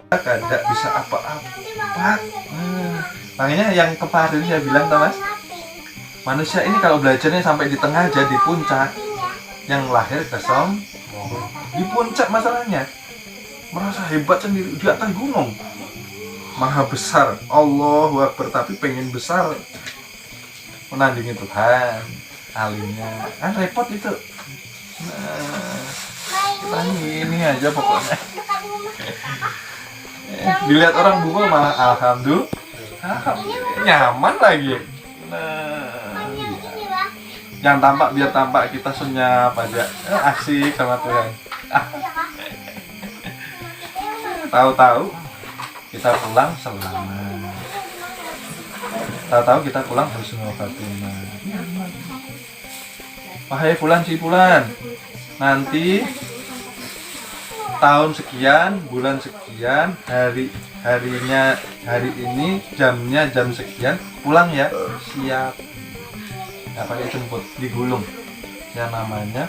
tidak bisa apa-apa. Makanya yang kemarin saya bilang, Mas, manusia ini kalau belajarnya sampai di tengah aja, di puncak, yang lahir ke di puncak masalahnya, merasa hebat sendiri di atas gunung, maha besar, Allahu Akbar, tapi pengen besar, menandingi Tuhan, alimnya, kan repot itu. Nah, kita ini aja pokoknya. Dilihat orang bunga malah alhamdulillah nyaman lagi. Nah, yang tampak biar tampak kita senyap aja, asik sama Tuhan. Tahu-tahu kita pulang selamat. Tahu-tahu kita pulang husnul khatimah. Wahai Fulan si Fulan, nanti tahun sekian, bulan sekian, hari ini, jamnya jam sekian, pulang ya. Siap. Nggak pakai jemput, digulung. Yang namanya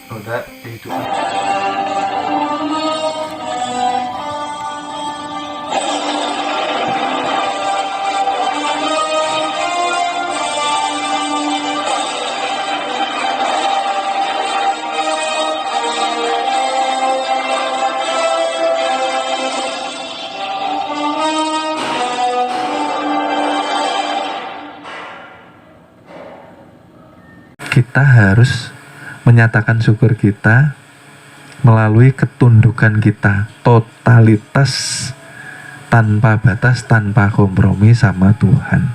roda kehidupan. Kita harus menyatakan syukur kita melalui ketundukan kita, totalitas, tanpa batas, tanpa kompromi sama Tuhan.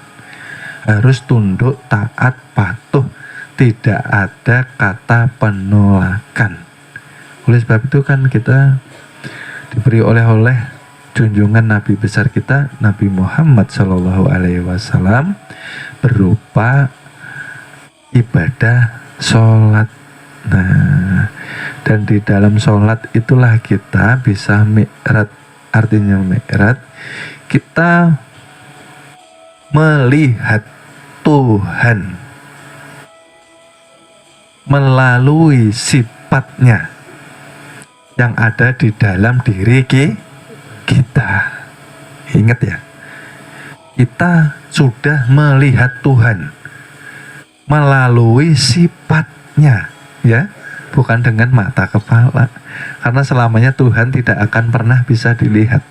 Harus tunduk, taat, patuh, tidak ada kata penolakan. Oleh sebab itu kan kita diberi oleh junjungan Nabi besar kita, Nabi Muhammad SAW, berupa ibadah sholat. Nah, dan di dalam sholat itulah kita bisa mi'raj. Artinya mi'raj, kita melihat Tuhan melalui sifatnya yang ada di dalam diri kita. Ingat ya, kita sudah melihat Tuhan melalui sifatnya, ya, bukan dengan mata kepala, karena selamanya Tuhan tidak akan pernah bisa dilihat,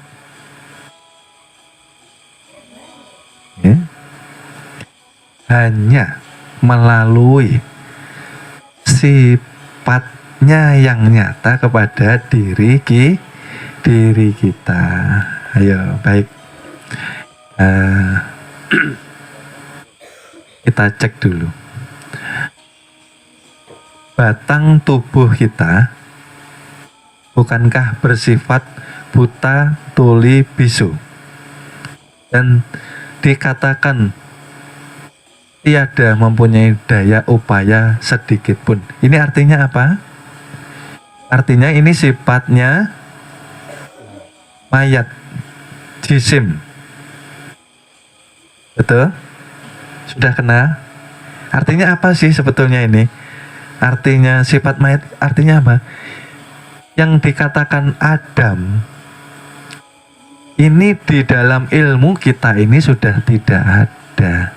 ya. Hanya melalui sifatnya yang nyata kepada diri kita. Ayo, baik, kita cek dulu. Batang tubuh kita bukankah bersifat buta, tuli, bisu, dan dikatakan tiada mempunyai daya upaya sedikit pun. Ini artinya apa? Artinya ini sifatnya mayat, jisim. Betul? Sudah kena? Artinya apa sih sebetulnya ini? Artinya sifat mayat, artinya apa? Yang dikatakan Adam ini di dalam ilmu kita ini sudah tidak ada.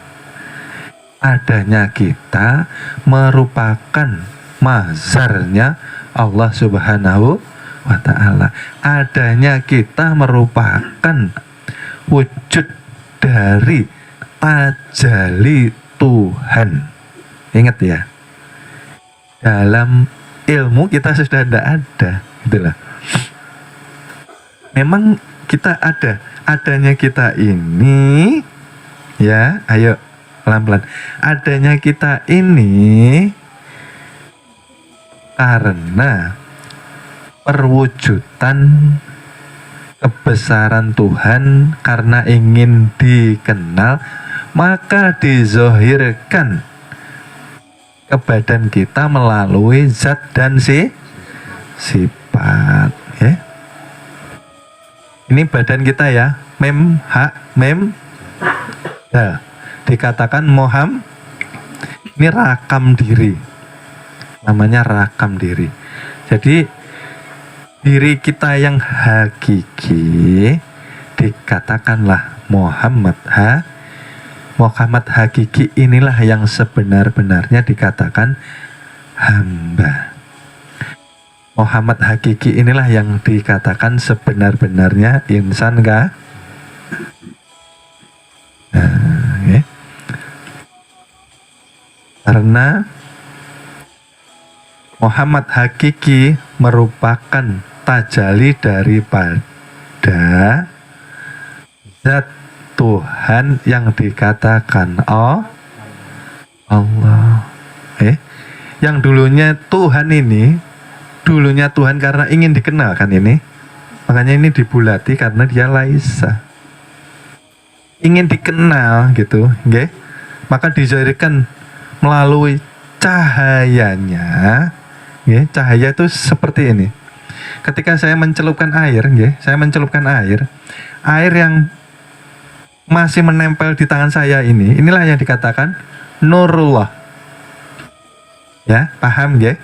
Adanya kita merupakan mazharnya Allah Subhanahu wa ta'ala. Adanya kita merupakan wujud dari tajalli Tuhan. Ingat ya, dalam ilmu kita sudah tidak ada, itulah. Memang kita adanya kita ini, ya, ayo pelan-pelan. Adanya kita ini karena perwujudan kebesaran Tuhan, karena ingin dikenal, maka dizohirkan ke badan kita melalui zat dan sifat, ya. Ini badan kita ya, mem hak mem dal, dikatakan moham. Ini rakam diri, namanya rakam diri. Jadi diri kita yang hakiki dikatakanlah Muhammad Muhammad hakiki inilah yang sebenar-benarnya dikatakan hamba. Muhammad hakiki inilah yang dikatakan sebenar-benarnya insan kah? Okay. Karena Muhammad hakiki merupakan tajalli daripada zat Tuhan yang dikatakan Allah. Yang dulunya Tuhan ini, dulunya Tuhan karena ingin dikenal kan ini. Makanya ini dibulati karena dia laisa. Ingin dikenal gitu, okay? Maka dizahirkan melalui cahayanya. Okay? Cahaya itu seperti ini. Ketika saya mencelupkan air, okay? Saya mencelupkan air yang masih menempel di tangan saya ini, inilah yang dikatakan nurullah. Ya, paham ya?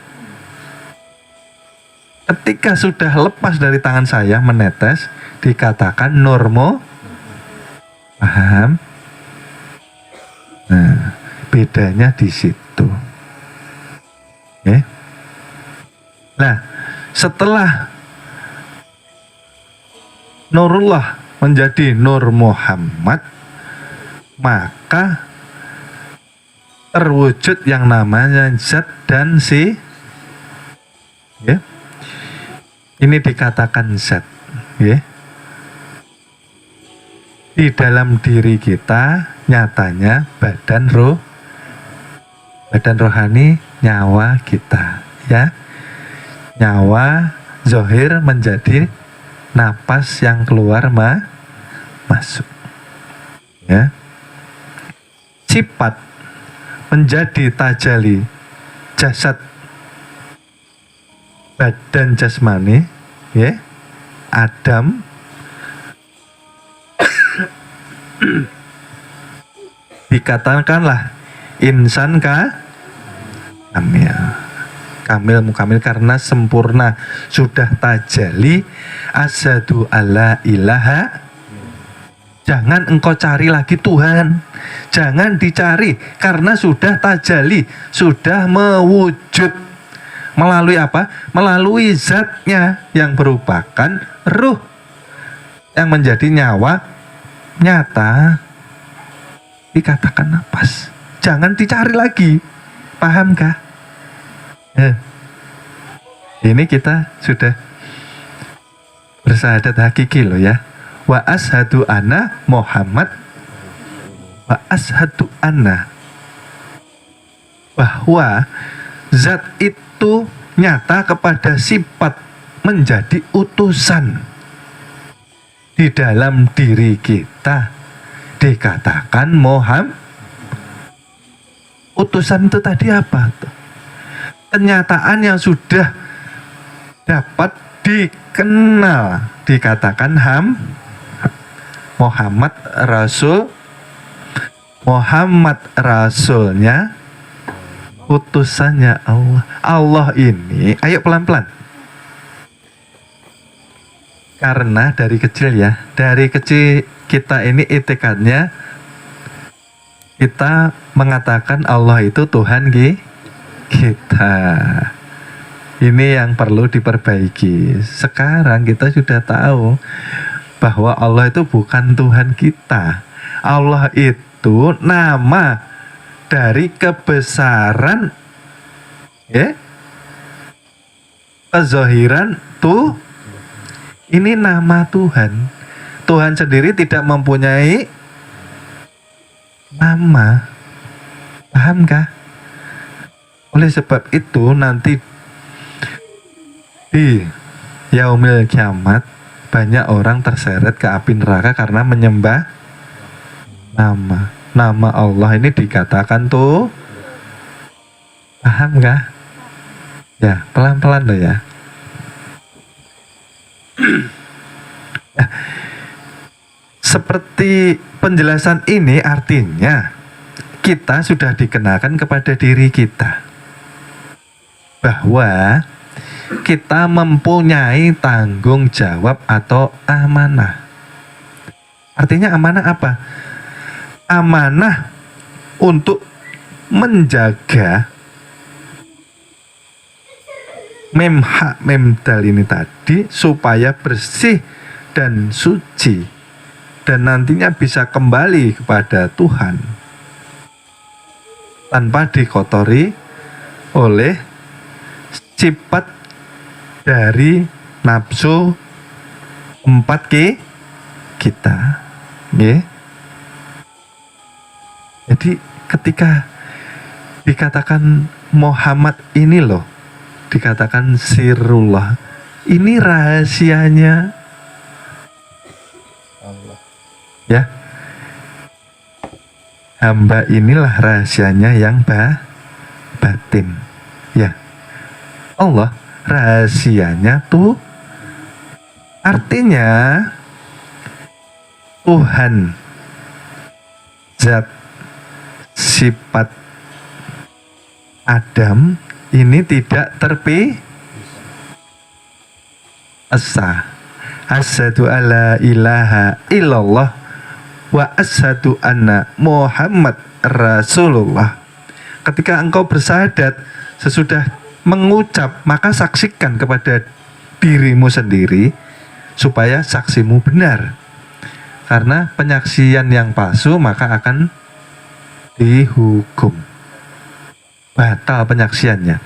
Ketika sudah lepas dari tangan saya menetes, dikatakan nurmu. Paham? Nah, bedanya di situ. Oke. Nah, setelah nurullah menjadi Nur Muhammad, maka terwujud yang namanya zat dan si. Ya. Ini dikatakan zat. Ya. Di dalam diri kita nyatanya badan rohani, nyawa kita, ya. Nyawa zohir menjadi napas yang keluar masuk, ya. Sifat menjadi tajalli jasad badan jasmani, ya. Adam dikatakanlah insan kamil mukamil karena sempurna, sudah tajalli asyhadu alla ilaha. Jangan engkau cari lagi Tuhan, jangan dicari karena sudah tajalli, sudah mewujud melalui apa? Melalui zatnya yang merupakan ruh yang menjadi nyawa nyata, dikatakan napas. Jangan dicari lagi, pahamkah? Ini kita sudah bersyahadat hakiki loh ya. Wa ashadu anna Muhammad, wa ashadu anna, bahwa zat itu nyata kepada sifat menjadi utusan di dalam diri kita, dikatakan Muhammad. Utusan itu tadi apa? Kenyataan yang sudah dapat dikenal, dikatakan Muhammad Rasul. Muhammad Rasulnya, utusannya Allah. Allah ini, ayo pelan-pelan. Karena dari kecil ya, dari kecil kita ini itikadnya, kita mengatakan Allah itu Tuhan kita. Ini yang perlu diperbaiki. Sekarang kita sudah tahu bahwa Allah itu bukan Tuhan kita. Allah itu nama dari kebesaran, ya, kezahiran tuh. Ini nama Tuhan. Tuhan sendiri tidak mempunyai nama. Pahamkah? Oleh sebab itu nanti di yaumil kiamat banyak orang terseret ke api neraka karena menyembah nama Allah ini dikatakan tuh. Pahamkah? Ya, pelan-pelan loh ya. Seperti penjelasan ini artinya kita sudah dikenakan kepada diri kita bahwa kita mempunyai tanggung jawab atau amanah. Artinya amanah apa? Amanah untuk menjaga memhak memdal ini tadi supaya bersih dan suci dan nantinya bisa kembali kepada Tuhan tanpa dikotori oleh sifat dari nafsu 4 kita. Nggih. Jadi ketika dikatakan Muhammad ini loh, dikatakan sirullah, ini rahasianya Allah. ya. Hamba inilah rahasianya yang batin. Ya. Allah rahasianya tuh artinya Tuhan zat sifat Adam ini tidak esa. Asyhadu alla ilaha illallah wa asyhadu anna Muhammad Rasulullah. Ketika engkau bersyahadat, sesudah mengucap, maka saksikan kepada dirimu sendiri supaya saksimu benar. Karena penyaksian yang palsu maka akan dihukum. Batal penyaksiannya.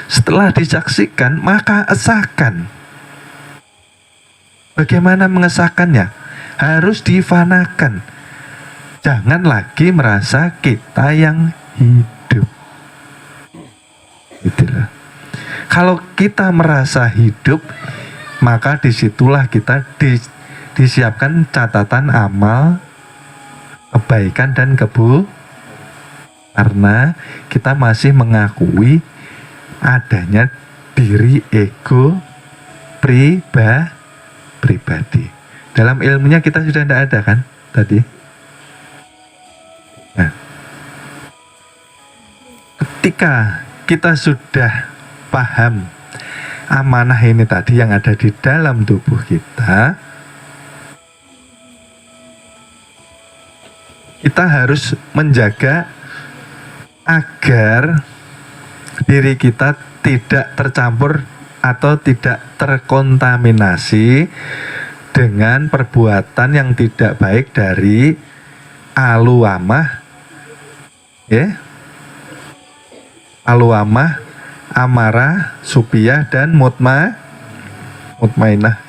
Setelah disaksikan maka esahkan. Bagaimana mengesahkannya? Harus difanakan. Jangan lagi merasa kita yang hidup. Itulah. Kalau kita merasa hidup, maka disitulah kita disiapkan catatan amal kebaikan dan karena kita masih mengakui adanya diri ego pribadi. Dalam ilmunya kita sudah tidak ada kan tadi. Nah, ketika kita sudah paham amanah ini tadi yang ada di dalam tubuh kita, kita harus menjaga agar diri kita tidak tercampur atau tidak terkontaminasi dengan perbuatan yang tidak baik dari aluamah, ya, aluamah, amarah, supiyah, dan mutmainah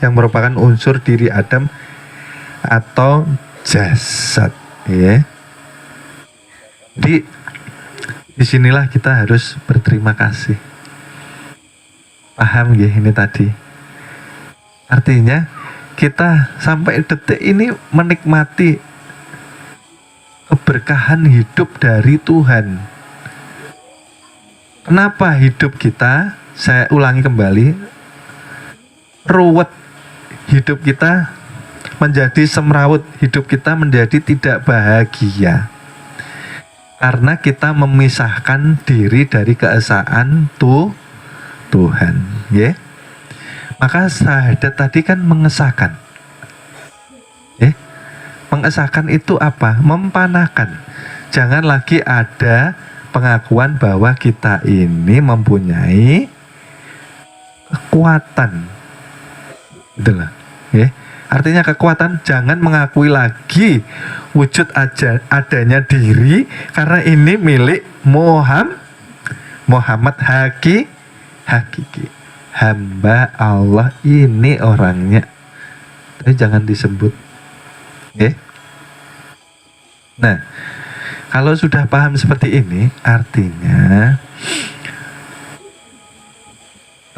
yang merupakan unsur diri Adam atau jasad, ya. Jadi disinilah kita harus berterima kasih. Paham ya ini tadi? Artinya kita sampai detik ini menikmati keberkahan hidup dari Tuhan. Kenapa hidup kita, saya ulangi kembali, ruwet, hidup kita menjadi semrawut, hidup kita menjadi tidak bahagia. Karena kita memisahkan diri dari keesaan Tuhan, ya. Maka syahadat tadi kan mengesahkan, ya. Mengesahkan itu apa? Mempanahkan. Jangan lagi ada pengakuan bahwa kita ini mempunyai kekuatan, itulah, ya. Artinya kekuatan, jangan mengakui lagi wujud adanya diri karena ini milik Muhammad hakiki, hamba Allah ini orangnya, tapi jangan disebut, ya. Nah, kalau sudah paham seperti ini, artinya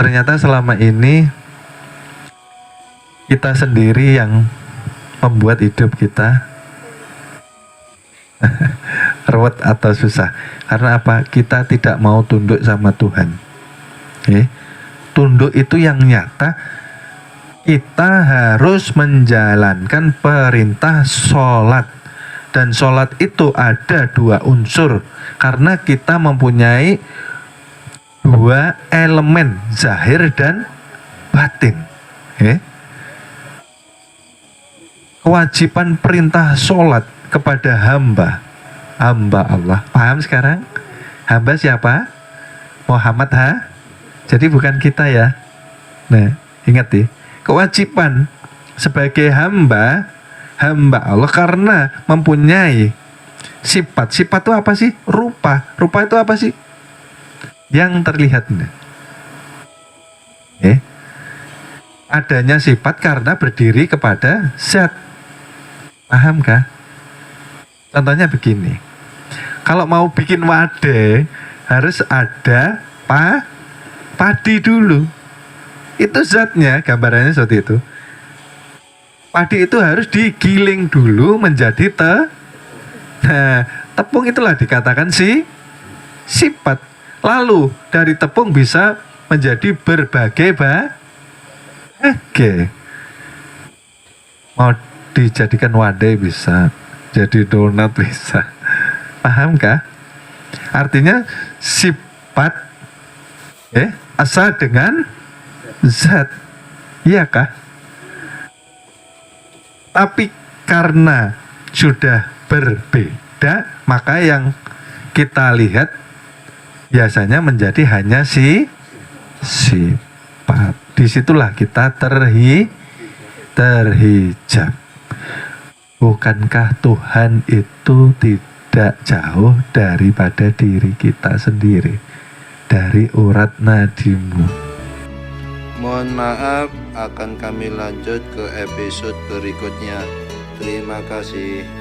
ternyata selama ini kita sendiri yang membuat hidup kita ruwet atau susah. Karena apa? Kita tidak mau tunduk sama Tuhan. Tunduk itu yang nyata. Kita harus menjalankan perintah sholat. Dan sholat itu ada 2 unsur. Karena kita mempunyai dua elemen zahir dan batin. Kewajiban perintah sholat kepada hamba Allah. Paham sekarang? Hamba siapa? Muhammad Jadi bukan kita ya. Nah, ingat ya, kewajiban sebagai hamba Allah karena mempunyai sifat. Sifat itu apa sih? Rupa. Rupa itu apa sih? Yang terlihat. Adanya sifat karena berdiri kepada zat. Paham kah? Contohnya begini. Kalau mau bikin wadah harus ada padi dulu. Itu zatnya, gambarannya seperti itu. Padi itu harus digiling dulu menjadi Nah, tepung itulah dikatakan sifat. Lalu dari tepung bisa menjadi berbagai mau dijadikan wadai bisa, jadi donat bisa. Paham kah? Artinya sifat asal dengan zat. Iya kah? Tapi karena sudah berbeda, maka yang kita lihat biasanya menjadi hanya sifat. Disitulah kita terhijab. Bukankah Tuhan itu tidak jauh daripada diri kita sendiri, dari urat nadimu? Mohon maaf, akan kami lanjut ke episode berikutnya. Terima kasih.